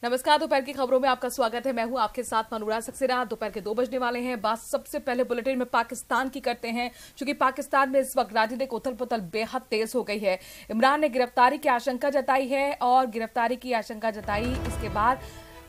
नमस्कार। दोपहर की खबरों में आपका स्वागत है। मैं हूं आपके साथ मनूरा सक्सेना। दोपहर के 2 बजने वाले हैं। बात सबसे पहले बुलेटिन में पाकिस्तान की करते हैं, क्योंकि पाकिस्तान में इस वक्त राजनीतिक उथल पुथल बेहद तेज हो गई है। इमरान ने गिरफ्तारी की आशंका जताई है और गिरफ्तारी की आशंका जताई इसके बाद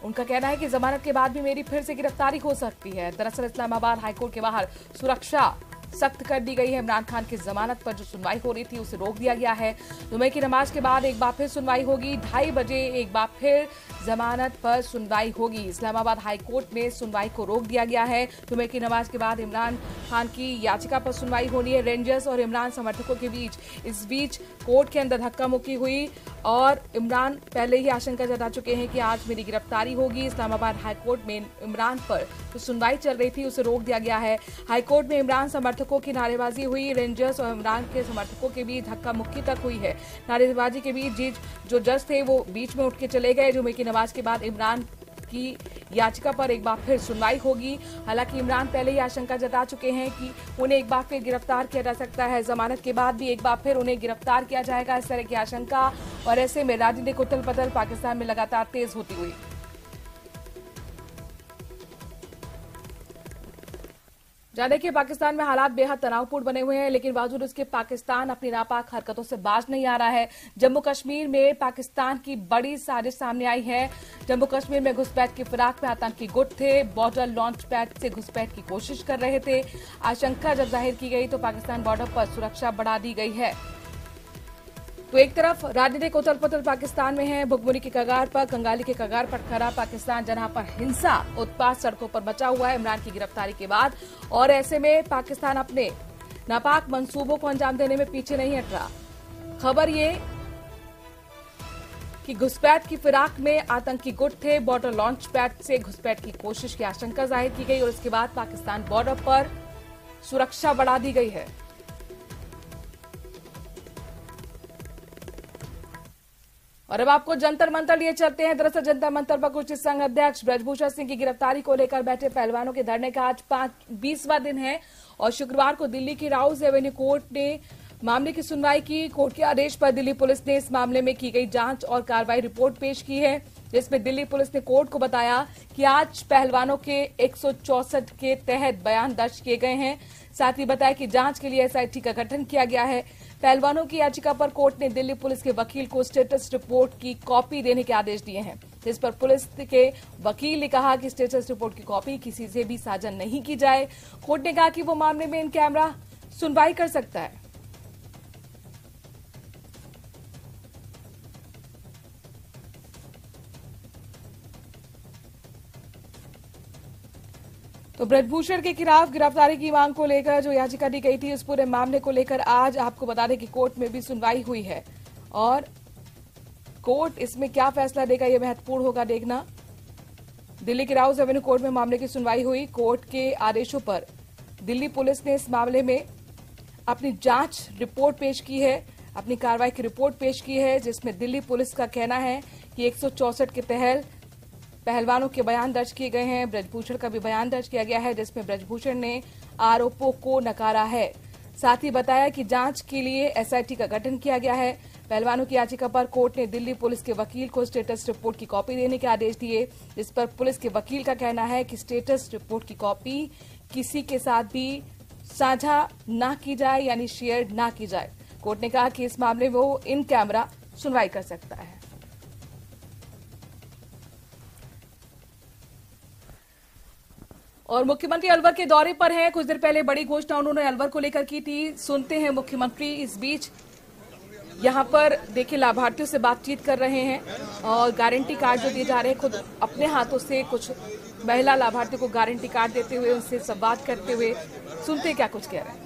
उनका कहना है कि जमानत के बाद भी मेरी फिर से गिरफ्तारी हो सकती है। दरअसल इस्लामाबाद हाईकोर्ट के बाहर सुरक्षा सख्त कर दी गई है। इमरान खान की जमानत पर जो सुनवाई हो रही थी उसे रोक दिया गया है। जुमे की नमाज के बाद एक बार फिर सुनवाई होगी। 2:30 बजे एक बार फिर जमानत पर सुनवाई होगी। इस्लामाबाद हाईकोर्ट में सुनवाई को रोक दिया गया है। जुमे की नमाज के बाद इमरान खान की याचिका पर सुनवाई होनी है। रेंजर्स और इमरान समर्थकों के बीच इस बीच कोर्ट के अंदर धक्का मुक्की हुई और इमरान पहले ही आशंका जता चुके हैं कि आज मेरी गिरफ्तारी होगी। इस्लामाबाद हाईकोर्ट में इमरान पर जो सुनवाई चल रही थी उसे रोक दिया गया है। हाईकोर्ट में इमरान समर्थकों की नारेबाजी हुई। रेंजर्स और इमरान के समर्थकों के बीच धक्का मुक्की तक हुई है। नारेबाजी के बीच जो जज थे वो बीच में उठ के चले गए। जुमे की नमाज के बाद इमरान की याचिका पर एक बार फिर सुनवाई होगी। हालांकि इमरान पहले ही आशंका जता चुके हैं कि उन्हें एक बार फिर गिरफ्तार किया जा सकता है। जमानत के बाद भी एक बार फिर उन्हें गिरफ्तार किया जाएगा, इस तरह की आशंका। और ऐसे में राजनीतिक उथल पुथल पाकिस्तान में लगातार तेज होती हुई जाने के पाकिस्तान में हालात बेहद तनावपूर्ण बने हुए हैं, लेकिन बावजूद उसके पाकिस्तान अपनी नापाक हरकतों से बाज नहीं आ रहा है। जम्मू कश्मीर में पाकिस्तान की बड़ी साजिश सामने आई है। जम्मू कश्मीर में घुसपैठ की फिराक में आतंकी गुट थे। बॉर्डर लॉन्च पैड से घुसपैठ की कोशिश कर रहे थे। आशंका जब जाहिर की गई तो पाकिस्तान बॉर्डर पर सुरक्षा बढ़ा दी गई है। तो एक तरफ राजनीतिक उथल पुथल पाकिस्तान में है। भुखमरी के कगार पर, कंगाली के कगार पर खड़ा पाकिस्तान, जहां पर हिंसा उत्पात सड़कों पर मचा हुआ है इमरान की गिरफ्तारी के बाद। और ऐसे में पाकिस्तान अपने नापाक मंसूबों को अंजाम देने में पीछे नहीं हट रहा। खबर ये कि घुसपैठ की फिराक में आतंकी गुट थे। बॉर्डर लॉन्च पैड से घुसपैठ की कोशिश की आशंका जाहिर की गई और उसके बाद पाकिस्तान बॉर्डर पर सुरक्षा बढ़ा दी गई है। और अब आपको जंतर मंतर लिए चलते हैं। दरअसल जंतर मंतर पर कुछ संघ अध्यक्ष ब्रजभूषण सिंह की गिरफ्तारी को लेकर बैठे पहलवानों के धरने का आज 20वां दिन है और शुक्रवार को दिल्ली की राउज एवेन्यू कोर्ट ने मामले की सुनवाई की। कोर्ट के आदेश पर दिल्ली पुलिस ने इस मामले में की गई जांच और कार्रवाई रिपोर्ट पेश की है, जिसमें दिल्ली पुलिस ने कोर्ट को बताया कि आज पहलवानों के 164 के तहत बयान दर्ज किए गए हैं। साथ ही बताया कि जांच के लिए एसआईटी का गठन किया गया है। पहलवानों की याचिका पर कोर्ट ने दिल्ली पुलिस के वकील को स्टेटस रिपोर्ट की कॉपी देने के आदेश दिए हैं, जिस पर पुलिस के वकील ने कहा कि स्टेटस रिपोर्ट की कॉपी किसी से भी साझा नहीं की जाए। कोर्ट ने कहा कि वो मामले में इन कैमरा सुनवाई कर सकता है। तो ब्रजभूषण के खिलाफ गिरफ्तारी की मांग को लेकर जो याचिका दी गई थी उस पूरे मामले को लेकर आज आपको बता दें कि कोर्ट में भी सुनवाई हुई है और कोर्ट इसमें क्या फैसला देगा ये महत्वपूर्ण होगा देखना। दिल्ली की राउज एवेन्यू कोर्ट में मामले की सुनवाई हुई। कोर्ट के आदेशों पर दिल्ली पुलिस ने इस मामले में अपनी जांच रिपोर्ट पेश की है, अपनी कार्रवाई की रिपोर्ट पेश की है, जिसमें दिल्ली पुलिस का कहना है कि 164 के तहत पहलवानों के बयान दर्ज किए गए हैं। ब्रजभूषण का भी बयान दर्ज किया गया है, जिसमें ब्रजभूषण ने आरोपों को नकारा है। साथ ही बताया कि जांच के लिए एसआईटी का गठन किया गया है। पहलवानों की याचिका पर कोर्ट ने दिल्ली पुलिस के वकील को स्टेटस रिपोर्ट की कॉपी देने के आदेश दिए, जिस पर पुलिस के वकील का कहना है कि स्टेटस रिपोर्ट की कॉपी किसी के साथ भी साझा न की जाए, यानी शेयर न की जाए। कोर्ट ने कहा कि इस मामले में वो इन कैमरा सुनवाई कर सकता है। और मुख्यमंत्री अलवर के दौरे पर हैं। कुछ देर पहले बड़ी घोषणा उन्होंने अलवर को लेकर की थी। सुनते हैं मुख्यमंत्री इस बीच यहां पर देखिए लाभार्थियों से बातचीत कर रहे हैं और गारंटी कार्ड जो दिए जा रहे हैं खुद अपने हाथों से कुछ महिला लाभार्थियों को गारंटी कार्ड देते हुए उनसे संवाद करते हुए सुनते हैं क्या कुछ कह रहे हैं।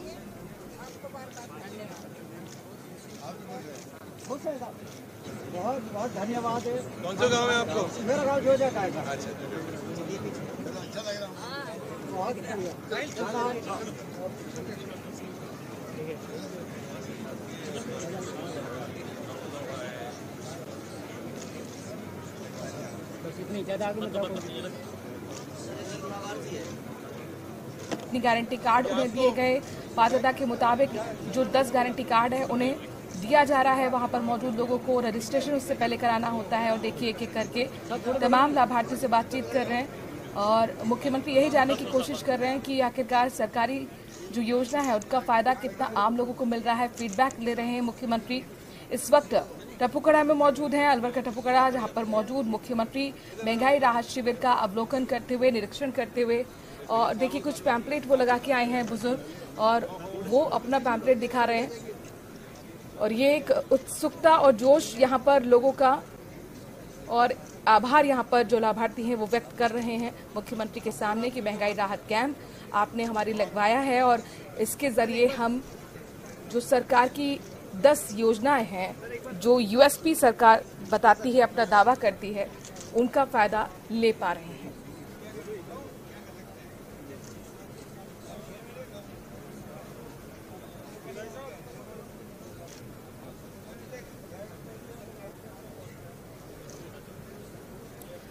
बहुत बहुत धन्यवाद है। कौन सा गांव है आपको? मेरा गांव जोजा का है। अच्छा बहुत शुक्रिया। इतनी ज्यादा अपनी गारंटी कार्ड उन्हें दिए गए। पात्रता के मुताबिक जो 10 गारंटी कार्ड है उन्हें दिया जा रहा है। वहां पर मौजूद लोगों को रजिस्ट्रेशन उससे पहले कराना होता है और देखिए एक एक करके तमाम लाभार्थियों से बातचीत कर रहे हैं और मुख्यमंत्री यही जानने की कोशिश कर रहे हैं कि आखिरकार सरकारी जो योजना है उसका फायदा कितना आम लोगों को मिल रहा है। फीडबैक ले रहे हैं मुख्यमंत्री। इस वक्त टपुकड़ा में मौजूद हैं, अलवर का टपुकड़ा, जहां पर मौजूद मुख्यमंत्री महंगाई राहत शिविर का अवलोकन करते हुए, निरीक्षण करते हुए, और देखिए कुछ पैम्पलेट वो लगा के आए हैं बुजुर्ग और वो अपना पैम्पलेट दिखा रहे हैं और ये एक उत्सुकता और जोश यहाँ पर लोगों का और आभार यहाँ पर जो लाभार्थी हैं वो व्यक्त कर रहे हैं मुख्यमंत्री के सामने कि महंगाई राहत कैंप आपने हमारी लगवाया है और इसके जरिए हम जो सरकार की 10 योजनाएं हैं जो यूएसपी सरकार बताती है, अपना दावा करती है, उनका फायदा ले पा रहे हैं।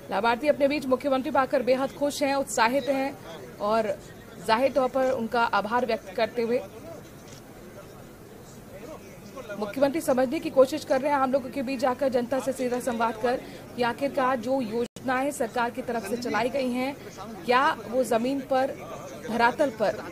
लाभार्थी अपने बीच मुख्यमंत्री पाकर बेहद खुश हैं, उत्साहित हैं और जाहिर तौर पर उनका आभार व्यक्त करते हुए मुख्यमंत्री समझने की कोशिश कर रहे हैं आम लोगों के बीच जाकर, जनता से सीधा संवाद कर कि आखिरकार जो योजनाएं सरकार की तरफ से चलाई गई हैं क्या वो जमीन पर, धरातल पर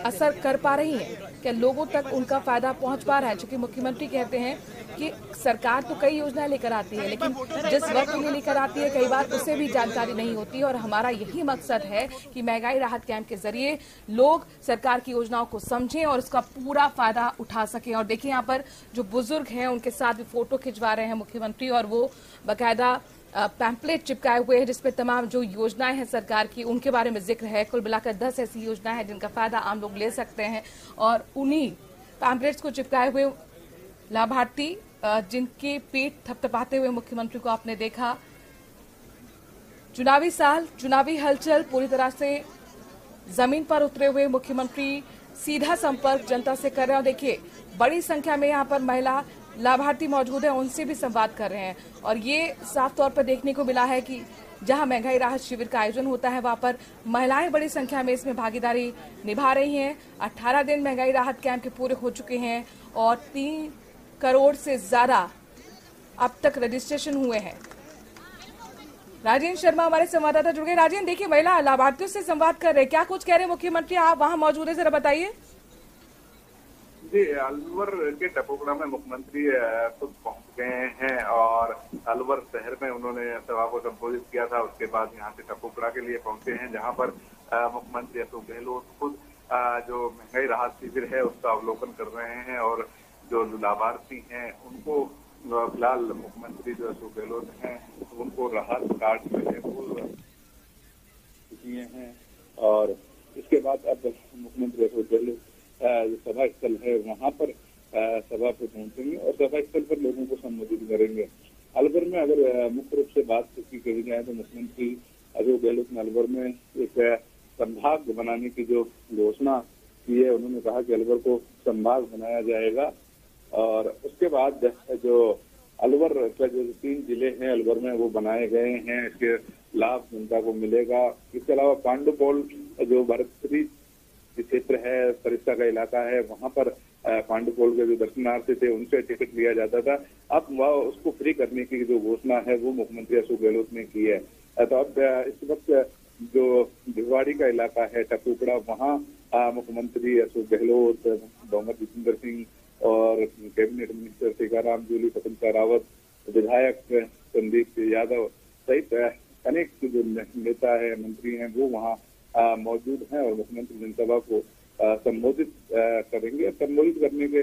असर कर पा रही हैं, क्या लोगों तक उनका फायदा पहुंच पा रहा है। क्योंकि मुख्यमंत्री कहते हैं कि सरकार तो कई योजनाएं लेकर आती है लेकिन जिस वर्ग के लिए लेकर आती है कई बार उसे भी जानकारी नहीं होती और हमारा यही मकसद है कि महंगाई राहत कैंप के जरिए लोग सरकार की योजनाओं को समझें और उसका पूरा फायदा उठा सकें। और देखिए यहाँ पर जो बुजुर्ग हैं उनके साथ भी फोटो खिंचवा रहे हैं मुख्यमंत्री और वो बाकायदा पैम्पलेट चिपकाए हुए हैं जिसपे तमाम जो योजनाएं हैं सरकार की उनके बारे में जिक्र है। कुल मिलाकर 10 ऐसी योजनाएं हैं जिनका फायदा आम लोग ले सकते हैं और उन्हीं पैम्पलेट्स को चिपकाए हुए लाभार्थी जिनके पेट थपथपाते हुए मुख्यमंत्री को आपने देखा। चुनावी साल, चुनावी हलचल, पूरी तरह से जमीन पर उतरे हुए मुख्यमंत्री सीधा संपर्क जनता से कर रहे हैं और देखिए बड़ी संख्या में यहाँ पर महिला लाभार्थी मौजूद हैं, उनसे भी संवाद कर रहे हैं और ये साफ तौर पर देखने को मिला है कि जहां महंगाई राहत शिविर का आयोजन होता है वहां पर महिलाएं बड़ी संख्या में इसमें भागीदारी निभा रही हैं। 18 दिन महंगाई राहत कैंप के पूरे हो चुके हैं और 3 करोड़ से ज्यादा अब तक रजिस्ट्रेशन हुए हैं। राजेंद्र शर्मा हमारे संवाददाता जुड़ गए। राजेंद्र, देखिए महिला लाभार्थियों से संवाद कर रहे हैं, क्या कुछ कह रहे हैं मुख्यमंत्री, आप वहां मौजूद है, जरा बताइए। जी, अलवर के टपुकड़ा में मुख्यमंत्री खुद पहुंच गए हैं और अलवर शहर में उन्होंने सभा को संबोधित किया था। उसके बाद यहाँ से टपुकड़ा के लिए पहुंचे हैं जहां पर मुख्यमंत्री अशोक गहलोत खुद जो महंगाई राहत शिविर है उसका अवलोकन कर रहे हैं और जो लाभार्थी हैं उनको फिलहाल मुख्यमंत्री जो अशोक गहलोत हैं उनको राहत कार्ड जो है वो दिए हैं और इसके बाद अब मुख्यमंत्री अशोक गहलोत जो सभा स्थल है वहां पर सभा पे पहुंचेंगे और सभा स्थल पर लोगों को संबोधित करेंगे। अलवर में अगर मुख्य रूप से बात की कही जाए तो मुख्यमंत्री अशोक गहलोत ने अलवर में एक संभाग बनाने की जो घोषणा की है, उन्होंने कहा कि अलवर को संभाग बनाया जाएगा और उसके बाद जो अलवर का जो 3 जिले हैं अलवर में वो बनाए गए हैं, इसके लाभ जनता को मिलेगा। इसके अलावा पांडुपोल जो भरतपुरी क्षेत्र है, सरिस्का का इलाका है, वहां पर पांडुपोल के जो दर्शनार्थी थे उनसे टिकट लिया जाता था, अब वह उसको फ्री करने की जो घोषणा है वो मुख्यमंत्री अशोक गहलोत ने की है। तो अब इस वक्त जो भिवाड़ी का इलाका है टपुकड़ा, वहाँ मुख्यमंत्री अशोक गहलोत, डॉक्टर जितेंद्र सिंह और कैबिनेट मिनिस्टर टीकाराम जूली, स्वतंत्र रावत, विधायक संदीप यादव सहित अनेक जो नेता है, मंत्री हैं, वो वहाँ मौजूद हैं और मुख्यमंत्री जनसभा को संबोधित करेंगे। संबोधित करने के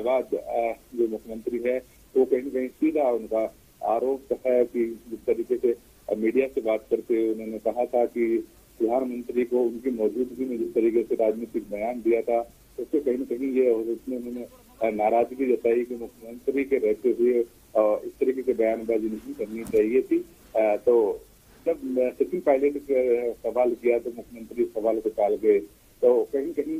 बाद जो मुख्यमंत्री है वो कहीं न कहीं सीधा उनका आरोप है कि जिस तरीके से मीडिया से बात करते हुए उन्होंने कहा था कि प्रधानमंत्री को उनकी मौजूदगी में जिस तरीके से राजनीतिक बयान दिया था उससे कहीं न कहीं ये उसमें उन्होंने नाराजगी जताई कि मुख्यमंत्री के रहते हुए इस तरीके से बयानबाजी नहीं करनी चाहिए थी। तो जब सचिन पायलट ने सवाल किया तो मुख्यमंत्री सवाल को टाल गए। तो कहीं कहीं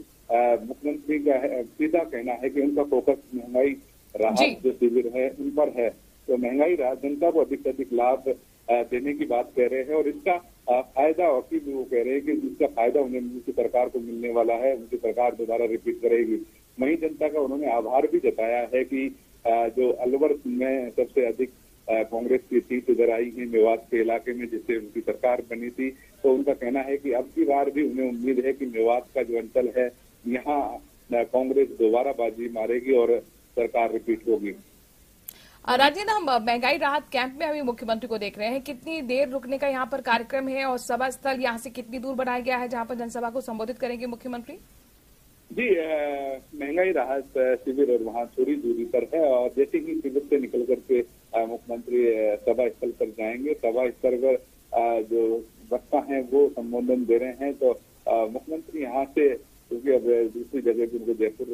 मुख्यमंत्री का सीधा कहना है कि उनका फोकस महंगाई राहत जो शिविर है उन पर है, तो महंगाई राहत जनता को अधिक से अधिक लाभ देने की बात कह रहे हैं और इसका फायदा और भी वो कह रहे हैं कि इसका फायदा उन्हें उनकी सरकार को मिलने वाला है, उनकी सरकार दोबारा रिपीट करेगी। वहीं जनता का उन्होंने आभार भी जताया है कि जो अलवर में सबसे अधिक कांग्रेस की सीट इधर आई है मेवात के इलाके में, जिससे उनकी सरकार बनी थी। तो उनका कहना है कि अब की बार भी उन्हें उम्मीद है कि मेवात का जो अंचल है यहाँ कांग्रेस दोबारा बाजी मारेगी और सरकार रिपीट होगी। राजेंद्र, हम महंगाई राहत कैंप में अभी मुख्यमंत्री को देख रहे हैं, कितनी देर रुकने का यहाँ पर कार्यक्रम है और सभा स्थल यहाँ से कितनी दूर बनाया गया है जहाँ पर जनसभा को संबोधित करेंगे मुख्यमंत्री? जी, महंगाई राहत शिविर और वहाँ थोड़ी दूरी पर है और जैसे ही शिविर से निकल करके मुख्यमंत्री सभा स्थल पर जाएंगे, सभा स्थल पर जो वक्ता हैं वो संबोधन दे रहे हैं। तो मुख्यमंत्री यहाँ से, क्योंकि अब दूसरी जगह भी उनको जयपुर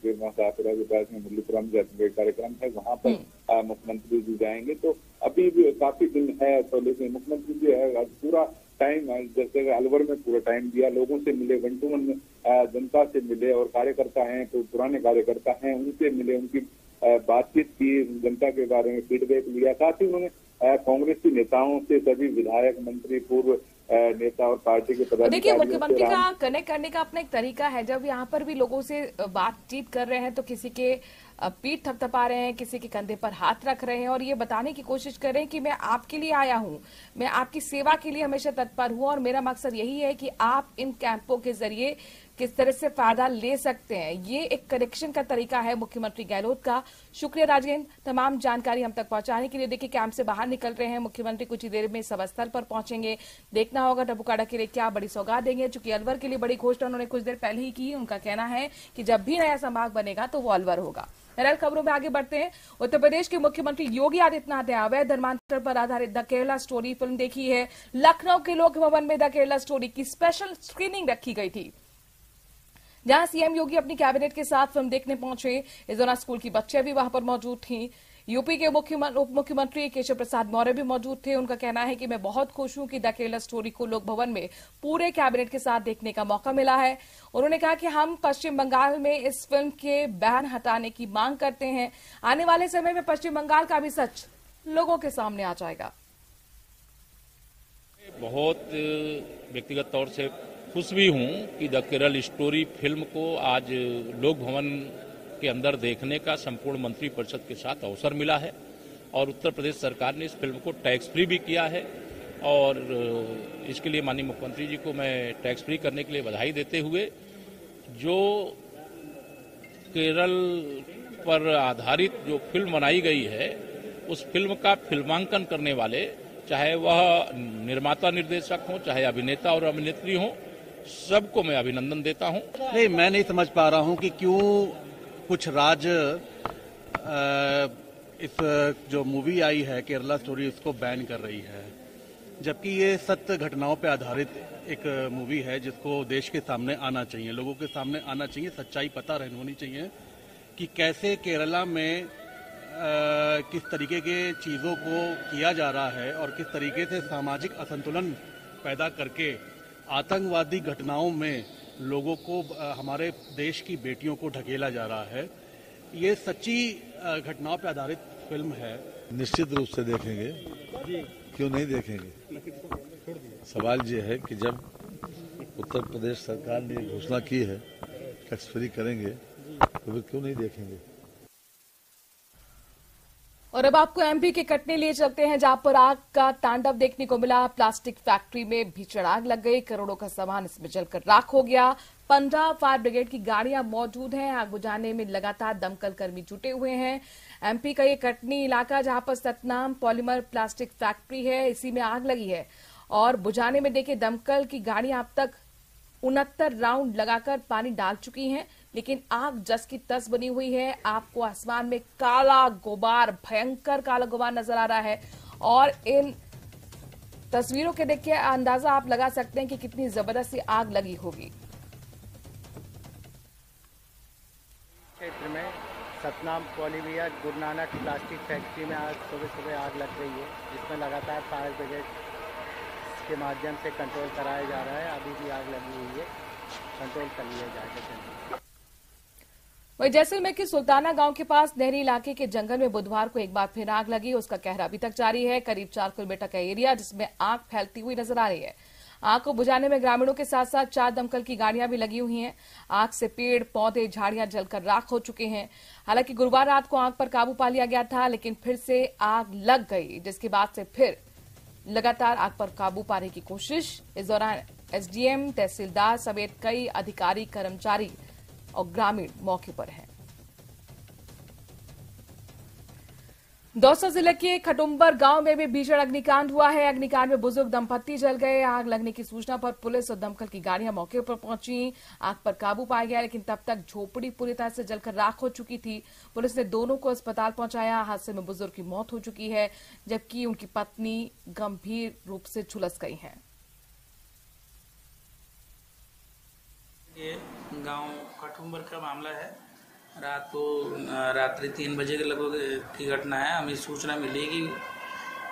के महासापुरा के पास में मुरलीपुरम कार्यक्रम है, वहाँ पर मुख्यमंत्री जी जाएंगे। तो अभी भी काफी दिन है, तो लेकिन मुख्यमंत्री जी है पूरा टाइम, जैसे अलवर में पूरा टाइम दिया, लोगों से मिले, वन टू वन जनता से मिले और कार्यकर्ता हैं तो पुराने कार्यकर्ता हैं उनसे मिले, उनकी बातचीत की, जनता के बारे में फीडबैक लिया। साथ ही उन्होंने कांग्रेस के नेताओं से, सभी विधायक, मंत्री, पूर्व नेता और पार्टी के पदाधिकारी। देखिए, मुख्यमंत्री का कनेक्ट करने का अपना एक तरीका है। जब यहाँ पर भी लोगों से बातचीत कर रहे हैं तो किसी के पीठ थपथपा रहे हैं, किसी के कंधे पर हाथ रख रहे हैं और ये बताने की कोशिश कर रहे हैं कि मैं आपके लिए आया हूं, मैं आपकी सेवा के लिए हमेशा तत्पर हूं और मेरा मकसद यही है कि आप इन कैंपों के जरिए किस तरह से फायदा ले सकते हैं। ये एक कनेक्शन का तरीका है मुख्यमंत्री गहलोत का। शुक्रिया राजेंद्र, तमाम जानकारी हम तक पहुंचाने के लिए। देखिए, कैंप से बाहर निकल रहे हैं मुख्यमंत्री, कुछ ही देर में सभा स्थल पर पहुंचेंगे। देखना होगा टपुकाड़ा के लिए क्या बड़ी सौगात देंगे, चूंकि अलवर के लिए बड़ी घोषणा उन्होंने कुछ देर पहले ही की। उनका कहना है कि जब भी नया संभाग बनेगा तो वो अलवर होगा। बहरहाल, खबरों में आगे बढ़ते हैं। उत्तर प्रदेश के मुख्यमंत्री योगी आदित्यनाथ ने अवैध धर्मांतरण पर आधारित द केरला स्टोरी फिल्म देखी है। लखनऊ के लोक भवन में द केरला स्टोरी की स्पेशल स्क्रीनिंग रखी गई थी, जहां सीएम योगी अपनी कैबिनेट के साथ फिल्म देखने पहुंचे। इस दौरान स्कूल की बच्चियां भी वहां पर मौजूद थीं। यूपी के उप मुख्यमंत्री केशव प्रसाद मौर्य भी मौजूद थे। उनका कहना है कि मैं बहुत खुश हूं कि द केरला स्टोरी को लोक भवन में पूरे कैबिनेट के साथ देखने का मौका मिला है। उन्होंने कहा कि हम पश्चिम बंगाल में इस फिल्म के बैन हटाने की मांग करते हैं। आने वाले समय में पश्चिम बंगाल का भी सच लोगों के सामने आ जाएगा। बहुत व्यक्तिगत तौर से खुश भी हूं कि द केरल स्टोरी फिल्म को आज लोक भवन के अंदर देखने का संपूर्ण मंत्री परिषद के साथ अवसर मिला है और उत्तर प्रदेश सरकार ने इस फिल्म को टैक्स फ्री भी किया है और इसके लिए माननीय मुख्यमंत्री जी को मैं टैक्स फ्री करने के लिए बधाई देते हुए जो केरल पर आधारित जो फिल्म बनाई गई है उस फिल्म का फिल्मांकन करने वाले, चाहे वह निर्माता निर्देशक हों, चाहे अभिनेता और अभिनेत्री हों, सबको मैं अभिनंदन देता हूं। नहीं, मैं नहीं समझ पा रहा हूं कि क्यों कुछ राज्य इस जो मूवी आई है केरला स्टोरी इसको बैन कर रही है, जबकि ये सत्य घटनाओं पर आधारित एक मूवी है जिसको देश के सामने आना चाहिए, लोगों के सामने आना चाहिए, सच्चाई पता होनी चाहिए कि कैसे केरला में किस तरीके के चीज़ों को किया जा रहा है और किस तरीके से सामाजिक असंतुलन पैदा करके आतंकवादी घटनाओं में लोगों को, हमारे देश की बेटियों को ढकेला जा रहा है। ये सच्ची घटनाओं पर आधारित फिल्म है। निश्चित रूप से देखेंगे, क्यों नहीं देखेंगे। सवाल ये है कि जब उत्तर प्रदेश सरकार ने घोषणा की है टैक्स फ्री करेंगे तो फिर क्यों नहीं देखेंगे। और अब आपको एमपी के कटनी लिए चलते हैं, जहां पर आग का तांडव देखने को मिला। प्लास्टिक फैक्ट्री में भीषण आग लग गई, करोड़ों का सामान इसमें जलकर राख हो गया। 15 फायर ब्रिगेड की गाड़ियां मौजूद हैं। आग बुझाने में लगातार दमकल कर्मी जुटे हुए हैं। एमपी का ये कटनी इलाका, जहां पर सतनाम पॉलीमर प्लास्टिक फैक्ट्री है, इसी में आग लगी है और बुझाने में देखिए दमकल की गाड़ियां अब तक 69 राउंड लगाकर पानी डाल चुकी हैं, लेकिन आग जस की तस बनी हुई है। आपको आसमान में काला गुबार, भयंकर काला गुबार नजर आ रहा है और इन तस्वीरों के देख के अंदाजा आप लगा सकते हैं कि कितनी जबरदस्त आग लगी होगी। क्षेत्र में सतनाम पॉलीवियर गुरु नानक प्लास्टिक फैक्ट्री में आज सुबह आग लग गई है, जिसमें लगातार फायर ब्रिगेड के माध्यम से कंट्रोल कराया जा रहा है। अभी भी आग लगी हुई है, कंट्रोल कर लिया जाएगा। वहीं जैसलमेर के सुल्ताना गांव के पास नहरी इलाके के जंगल में बुधवार को एक बार फिर आग लगी। उसका कहर अभी तक जारी है। करीब 4 किलोमीटर का एरिया जिसमें आग फैलती हुई नजर आ रही है। आग को बुझाने में ग्रामीणों के साथ साथ 4 दमकल की गाड़ियां भी लगी हुई हैं। आग से पेड़ पौधे झाड़ियां जलकर राख हो चुके हैं। हालांकि गुरुवार रात को आग पर काबू पा लिया गया था, लेकिन फिर से आग लग गई, जिसके बाद से फिर लगातार आग पर काबू पाने की कोशिश। इस दौरान एसडीएम, तहसीलदार समेत कई अधिकारी, कर्मचारी और ग्रामीण मौके पर हैं। दौसा जिले के खटुम्बर गांव में भी भीषण अग्निकांड हुआ है। अग्निकांड में बुजुर्ग दंपत्ति जल गए। आग लगने की सूचना पर पुलिस और दमकल की गाड़ियां मौके पर पहुंची। आग पर काबू पाया गया, लेकिन तब तक झोपड़ी पूरी तरह से जलकर राख हो चुकी थी। पुलिस ने दोनों को अस्पताल पहुंचाया। हादसे में बुजुर्ग की मौत हो चुकी है, जबकि उनकी पत्नी गंभीर रूप से झुलस गई है। ये गांव खटुम्बर का मामला है। रात्रि 3 बजे के लगभग की घटना है। हमें सूचना मिली कि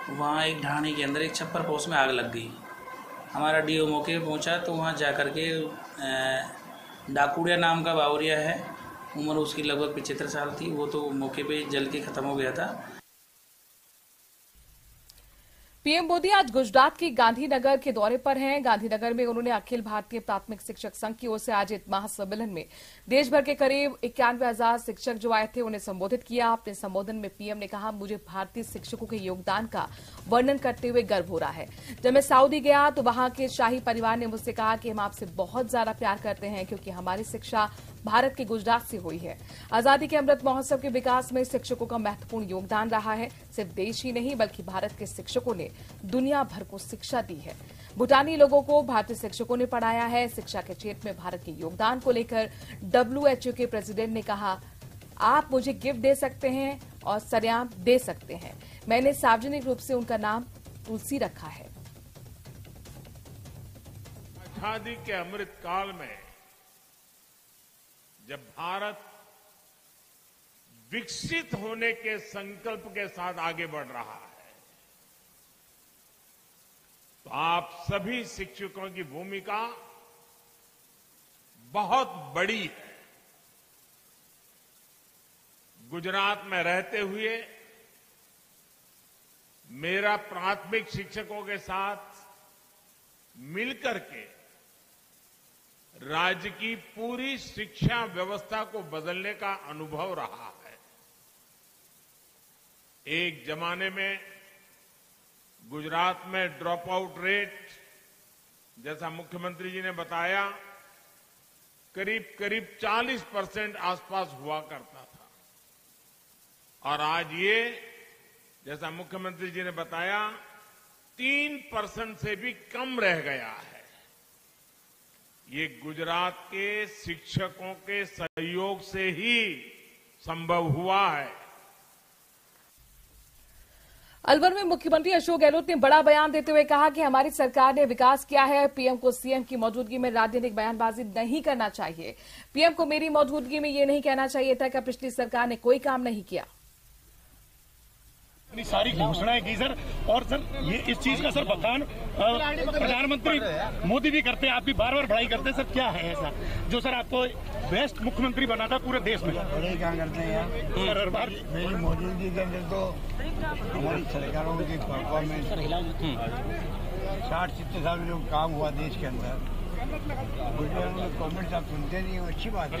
वहाँ एक ढाणी के अंदर एक छप्पर पोस्ट में आग लग गई। हमारा डीओ मौके पे पहुँचा तो वहाँ जाकर के डाकुड़िया नाम का बावरिया है, उम्र उसकी लगभग 75 साल थी। वो तो मौके पे जल के खत्म हो गया था। पीएम मोदी आज गुजरात के गांधीनगर के दौरे पर हैं। गांधीनगर में उन्होंने अखिल भारतीय प्राथमिक शिक्षक संघ की ओर से आयोजित महासम्मेलन में देश भर के करीब 91,000 शिक्षक जो आए थे उन्हें संबोधित किया। अपने संबोधन में पीएम ने कहा, मुझे भारतीय शिक्षकों के योगदान का वर्णन करते हुए गर्व हो रहा है। जब मैं सऊदी गया तो वहां के शाही परिवार ने मुझसे कहा कि हम आपसे बहुत ज्यादा प्यार करते हैं, क्योंकि हमारी शिक्षा भारत के गुजरात से हुई है। आजादी के अमृत महोत्सव के विकास में शिक्षकों का महत्वपूर्ण योगदान रहा है। सिर्फ देश ही नहीं बल्कि भारत के शिक्षकों ने दुनिया भर को शिक्षा दी है। भूटानी लोगों को भारतीय शिक्षकों ने पढ़ाया है। शिक्षा के क्षेत्र में भारत के योगदान को लेकर WHO के प्रेसिडेंट ने कहा, आप मुझे गिफ्ट दे सकते हैं और सरेआम दे सकते हैं। मैंने सार्वजनिक रूप से उनका नाम तुलसी रखा है। आजादी के अमृत काल में जब भारत विकसित होने के संकल्प के साथ आगे बढ़ रहा है, तो आप सभी शिक्षकों की भूमिका बहुत बड़ी है। गुजरात में रहते हुए मेरा प्राथमिक शिक्षकों के साथ मिलकर के राज्य की पूरी शिक्षा व्यवस्था को बदलने का अनुभव रहा है। एक जमाने में गुजरात में ड्रॉप आउट रेट, जैसा मुख्यमंत्री जी ने बताया, करीब 40% आसपास हुआ करता था, और आज ये, जैसा मुख्यमंत्री जी ने बताया, 3% से भी कम रह गया है। ये गुजरात के शिक्षकों के सहयोग से ही संभव हुआ है। अलवर में मुख्यमंत्री अशोक गहलोत ने बड़ा बयान देते हुए कहा कि हमारी सरकार ने विकास किया है। पीएम को सीएम की मौजूदगी में राजनीतिक बयानबाजी नहीं करना चाहिए। पीएम को मेरी मौजूदगी में ये नहीं कहना चाहिए था कि पिछली सरकार ने कोई काम नहीं किया। अपनी सारी घोषणाएं की सर, और सर ये इस चीज का सर बखान प्रधानमंत्री मोदी भी करते हैं, आप भी बार बार बढ़ाई करते हैं। सर क्या है ऐसा जो सर आपको बेस्ट मुख्यमंत्री बना था पूरे देश में? बड़े काम करते हैं यार। सर हर बार मेरी मौजूदगी के अंदर तो हमारी सरकारों की परफॉर्मेंस 60-70 साल में जो काम हुआ देश के अंदर, कमेंट्स आप सुनते नहीं हो, अच्छी बात है।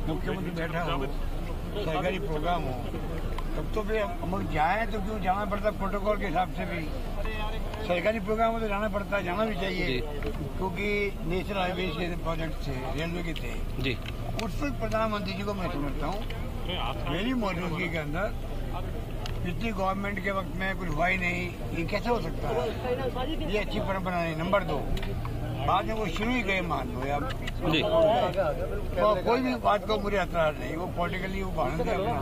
मुख्यमंत्री बैठा हो, सरकारी प्रोग्राम हो, तब तो फिर हम लोग जाए तो क्यों जाना पड़ता, प्रोटोकॉल के हिसाब से भी सरकारी प्रोग्राम में तो जाना पड़ता है, जाना भी चाहिए, क्योंकि नेशनल हाईवे के प्रोजेक्ट थे, रेलवे के थे जी। उस पर प्रधानमंत्री जी को मैं समझता हूँ मेरी मौजूदगी के अंदर पिछली गवर्नमेंट के वक्त में कुछ हुआ ही नहीं, ये कैसे हो सकता है? ये अच्छी परंपरा नहीं। नंबर 2, बाद में वो शुरू ही गए मान लो आप जी, तो कोई भी बात को मुझे एतराज नहीं, वो पॉलिटिकली वो बहाना दिया अपना,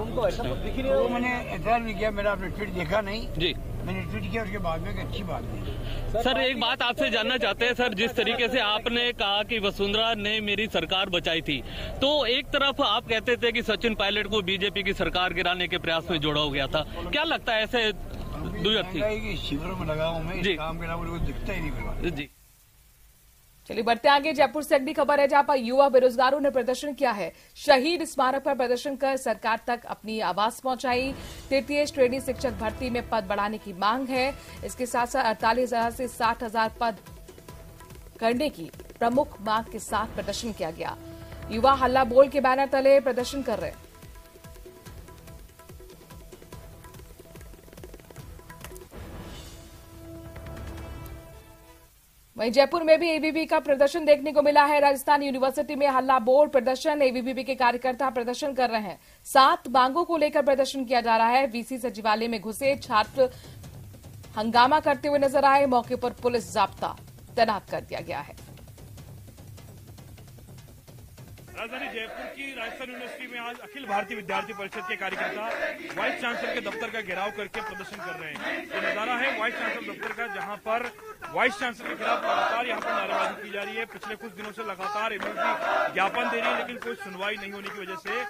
वो मैंने एतराज नहीं किया। मेरा आपने ट्वीट देखा नहीं जी, मैंने ट्वीट किया उसके बाद में कि अच्छी बात नहीं। सर एक बात आपसे जानना चाहते हैं सर, जिस तरीके से आपने कहा कि वसुंधरा ने मेरी सरकार बचाई थी, तो एक तरफ आप कहते थे कि सचिन पायलट को बीजेपी की सरकार गिराने के प्रयास में जोड़ा हो गया था, क्या लगता है ऐसे थी? शिविरों में लगा हूँ मैं, काम के अलावा मुझे दिखता ही नहीं जी। चलिए बढ़ते आगे। जयपुर से अगली खबर है, जहां पर युवा बेरोजगारों ने प्रदर्शन किया है। शहीद स्मारक पर प्रदर्शन कर सरकार तक अपनी आवाज पहुंचाई। तृतीय श्रेणी शिक्षक भर्ती में पद बढ़ाने की मांग है। इसके साथ साथ 48,000 से 60,000 पद करने की प्रमुख मांग के साथ प्रदर्शन किया गया। युवा हल्ला बोल के बैनर तले प्रदर्शन कर रहे हैं। वहीं जयपुर में भी एबीवीपी का प्रदर्शन देखने को मिला है। राजस्थान यूनिवर्सिटी में हल्ला बोल प्रदर्शन, एबीवीपी के कार्यकर्ता प्रदर्शन कर रहे हैं। 7 मांगों को लेकर प्रदर्शन किया जा रहा है। वीसी सचिवालय में घुसे छात्र हंगामा करते हुए नजर आए। मौके पर पुलिस जाब्ता तैनात कर दिया गया है। राजधानी जयपुर की राजस्थान यूनिवर्सिटी में आज अखिल भारतीय विद्यार्थी परिषद के कार्यकर्ता वाइस चांसलर के दफ्तर का घेराव करके प्रदर्शन कर रहे हैं। ये नजारा है वाइस चांसलर दफ्तर का, जहां पर वाइस चांसलर के खिलाफ लगातार यहां पर नारेबाजी की जा रही है। पिछले कुछ दिनों से लगातार एबीवीपी ज्ञापन दे रही है, लेकिन कोई सुनवाई नहीं होने की वजह से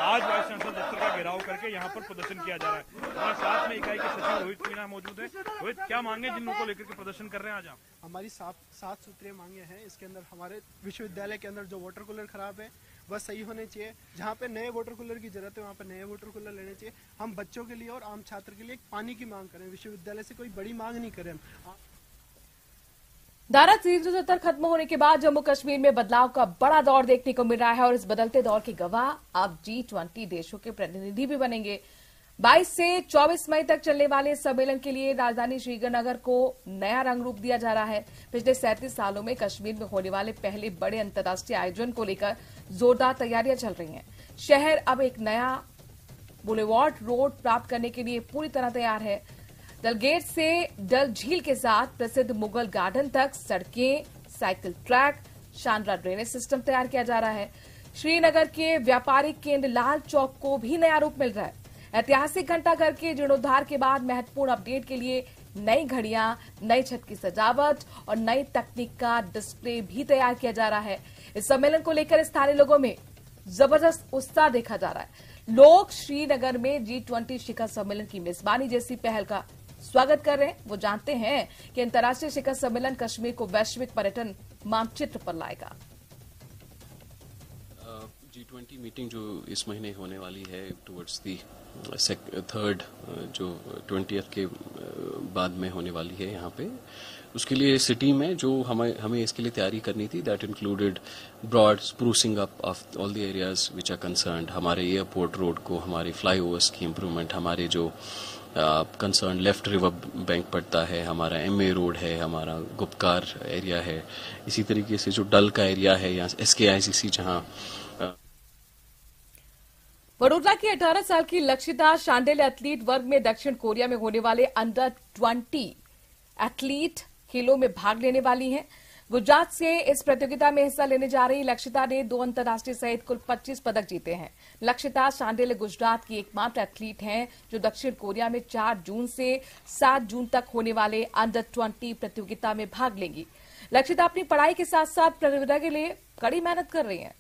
आज वाइस चांसलर दफ्तर का घेराव करके यहां पर प्रदर्शन किया जा रहा है। हमारे साथ में इकाई के सचिव रोहित मीणा मौजूद है। रोहित, क्या मांगे जिन लोगों को लेकर के प्रदर्शन कर रहे हैं आज आप? हमारी 7 सूत्रीय मांगे हैं। इसके अंदर हमारे विश्वविद्यालय के अंदर जो वाटर कूलर खराब है वह सही होने चाहिए। जहाँ पे नए वाटर कूलर की जरूरत है वहाँ पे नए वाटर कूलर लेने चाहिए। हम बच्चों के लिए और आम छात्र के लिए पानी की मांग करें, विश्वविद्यालय से कोई बड़ी मांग नहीं करें। धारा 370 खत्म होने के बाद जम्मू कश्मीर में बदलाव का बड़ा दौर देखने को मिल रहा है और इस बदलते दौर के गवाह अब G20 देशों के प्रतिनिधि भी बनेंगे। 22 से 24 मई तक चलने वाले इस सम्मेलन के लिए राजधानी श्रीनगर को नया रंग रूप दिया जा रहा है। पिछले 37 सालों में कश्मीर में होने वाले पहले बड़े अंतर्राष्ट्रीय आयोजन को लेकर जोरदार तैयारियां चल रही हैं। शहर अब एक नया बुलेवार्ड रोड प्राप्त करने के लिए पूरी तरह तैयार है। डल गेट से डल झील के साथ प्रसिद्ध मुगल गार्डन तक सड़कें, साइकिल ट्रैक, शानदार ड्रेनेज सिस्टम तैयार किया जा रहा है। श्रीनगर के व्यापारिक केंद्र लाल चौक को भी नया रूप मिल रहा है। ऐतिहासिक घंटाघर के जीर्णोद्धार के बाद महत्वपूर्ण अपडेट के लिए नई घड़ियां, नई छत की सजावट और नई तकनीक का डिस्प्ले भी तैयार किया जा रहा है। इस सम्मेलन को लेकर स्थानीय लोगों में जबरदस्त उत्साह देखा जा रहा है। लोग श्रीनगर में G20 शिखर सम्मेलन की मेजबानी जैसी पहल का स्वागत कर रहे हैं। वो जानते हैं कि अंतर्राष्ट्रीय शिखर सम्मेलन कश्मीर को वैश्विक पर्यटन मानचित्र पर लाएगा। G20 मीटिंग जो इस महीने होने वाली है टुवर्ड्स दी थर्ड जो 20th के बाद में होने वाली है यहाँ पे, उसके लिए सिटी में जो हमें इसके लिए तैयारी करनी थी, that included broad sprucing up of all the areas which are concerned. हमारे एयरपोर्ट रोड को, हमारे फ्लाईओवर्स की इम्प्रूवमेंट, हमारे जो कंसर्न लेफ्ट रिवर बैंक पड़ता है, हमारा MA रोड है, हमारा गुप्कार एरिया है, इसी तरीके से जो डल का एरिया है या SKICC जहाँ वडोदरा की 18 साल की लक्षिता शांडिल्य एथलीट वर्ग में दक्षिण कोरिया में होने वाले अंडर 20 एथलीट खेलों में भाग लेने वाली हैं। गुजरात से इस प्रतियोगिता में हिस्सा लेने जा रही लक्षिता ने 2 अंतर्राष्ट्रीय सहित कुल 25 पदक जीते हैं। लक्षिता शांडिल्य गुजरात की एकमात्र एथलीट हैं जो दक्षिण कोरिया में 4 जून से 7 जून तक होने वाले अंडर 20 प्रतियोगिता में भाग लेंगी। लक्षिता अपनी पढ़ाई के साथ साथ प्रतियोगिता के लिए कड़ी मेहनत कर रही हैं।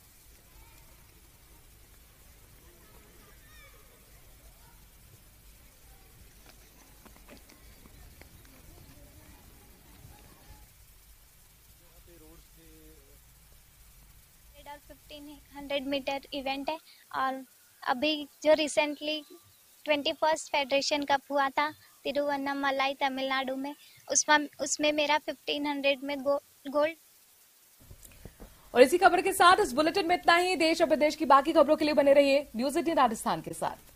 और 1500 मीटर इवेंट है और अभी जो रिसेंटली 21st फेडरेशन कप हुआ था तिरुवन्नामलाई तमिलनाडु में, उसमें मेरा 1500 में गोल्ड। और इसी खबर के साथ इस बुलेटिन में इतना ही। देश और प्रदेश की बाकी खबरों के लिए बने रहिए न्यूज़ 18 राजस्थान के साथ।